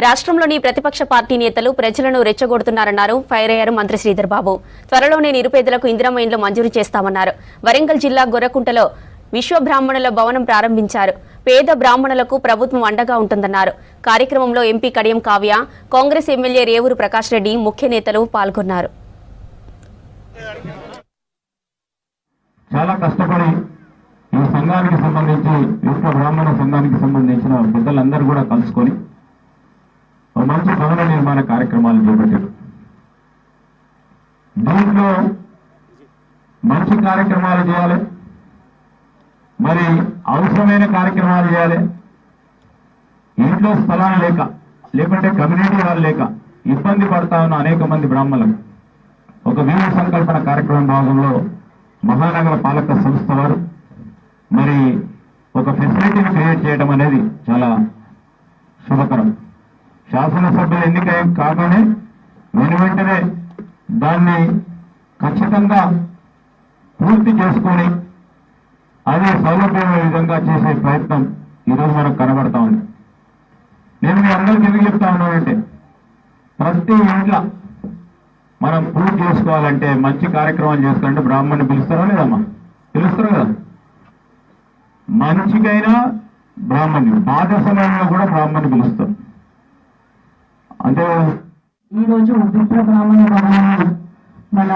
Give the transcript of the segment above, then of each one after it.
రాష్ట్రంలోని ప్రతిపక్ష పార్టీ నేతలు ప్రజలను రెచ్చగొడుతున్నారన్నారు. ఫైర్ అయ్యారు మంత్రి శ్రీధర్ బాబు. త్వరలోనే నిరుపేదలకు ఇందిరమ్మ ఇండ్లు మంజూరు చేస్తామన్నారు. వరంగల్ జిల్లా గొర్రకుంటలో విశ్వబ్రాహ్మణుల భవనం ప్రారంభించారు. పేద బ్రాహ్మణులకు ప్రభుత్వం అండగా ఉంటుందన్నారు. కార్యక్రమంలో ఎంపీ కడియం కావ్య, కాంగ్రెస్ ఎమ్మెల్యే రేవూరు ప్రకాష్ రెడ్డి, ముఖ్య నేతలు పాల్గొన్నారు. చాలా కష్టపడి ఈ సంఘానికి సంబంధించి విశ్వ బ్రాహ్మణ సంఘానికి సంబంధించిన పెద్దలందరూ కూడా కలుసుకొని మంచి భవన నిర్మాణ కార్యక్రమాలు చేపట్టారు. దీంట్లో మంచి కార్యక్రమాలు చేయాలి, మరి అవసరమైన కార్యక్రమాలు చేయాలి. ఇంట్లో స్థలాలు లేకుంటే కమ్యూనిటీ హాల్ లేక ఇబ్బంది పడతా ఉన్న అనేక మంది బ్రాహ్మణులకు ఒక వీర సంకల్పన కార్యక్రమం భాగంలో మహానగర పాలక సంస్థ వారు మరి ఒక ఫెసిలిటీని క్రియేట్ చేయడం అనేది చాలా శుభకరం. శాసనసభ్యులు ఎన్నిక కాగానే వెంటనే దాన్ని ఖచ్చితంగా పూర్తి చేసుకొని అదే సౌలభ్యమైన విధంగా చేసే ప్రయత్నం ఈరోజు మనకు కనబడతా ఉంది. నేను మీ అందరికీ ఎందుకు చెప్తా ఉన్నానంటే, ప్రతి ఇంట్లో మనం పూర్తి చేసుకోవాలంటే, మంచి కార్యక్రమాలు చేసుకోవాలంటే బ్రాహ్మణ్ణి పిలుస్తారా లేదమ్మా? పిలుస్తారు కదా. మంచికైనా బ్రాహ్మణ్ణి, బాధ సమయంలో కూడా బ్రాహ్మణ్ణి పిలుస్తారు. అంటే ఈరోజు విప్ర బ్రాహ్మణ భవనాన్ని మన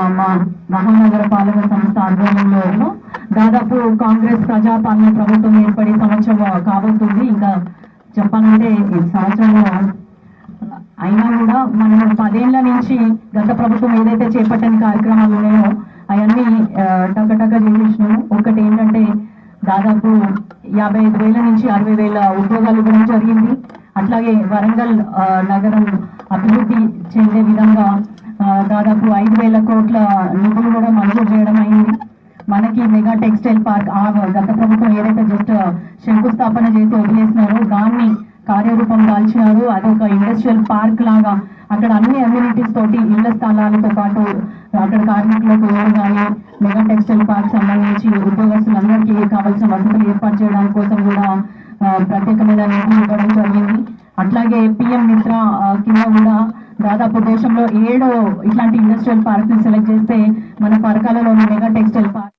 మహానగర పాలక సంస్థ ఆధ్వర్యంలో దాదాపు కాంగ్రెస్ ప్రజాపాలన ప్రభుత్వం ఏర్పడి సంవత్సరం కాబోతుంది. ఇంకా చెప్పాలంటే ఈ సంవత్సరం అయినా కూడా మనం 10 ఏళ్ల నుంచి గత ప్రభుత్వం ఏదైతే చేపట్టిన కార్యక్రమాలు ఉన్నాయో అవన్నీ టకటక చేసేసినాము. ఒకటి ఏంటంటే దాదాపు 55,000 నుంచి 60,000 ఉద్యోగాలు ఇవ్వడం జరిగింది. అట్లాగే వరంగల్ నగరం అభివృద్ధి చెందే విధంగా దాదాపు 5,000 కోట్ల నిధులు కూడా మంజూరు చేయడం అయింది. మనకి మెగా టెక్స్టైల్ పార్క్ గత ప్రభుత్వం ఏదైతే జస్ట్ శంకుస్థాపన చేసి వదిలేసినారో దాన్ని కార్యరూపం దాల్చినారు. అదొక ఇండస్ట్రియల్ పార్క్ లాగా అక్కడ అన్ని అమ్యూనిటీస్ తోటి ఇళ్ల స్థలాలతో పాటు అక్కడ కార్మికులకు కానీ మెగా టెక్స్టైల్ పార్క్ సంబంధించి ఉద్యోగస్తులందరికీ కావాల్సిన వసతులు ఏర్పాటు చేయడానికి కోసం కూడా ప్రత్యేకమైన నిధులు ఇవ్వడం జరిగింది. అట్లాగే పిఎం మిత్ర కింద కూడా దాదాపు దేశంలో 7 ఇట్లాంటి ఇండస్ట్రియల్ పార్క్ ని సెలెక్ట్ చేస్తే మన పరకాలలోని మెగా టెక్స్టైల్ పార్క్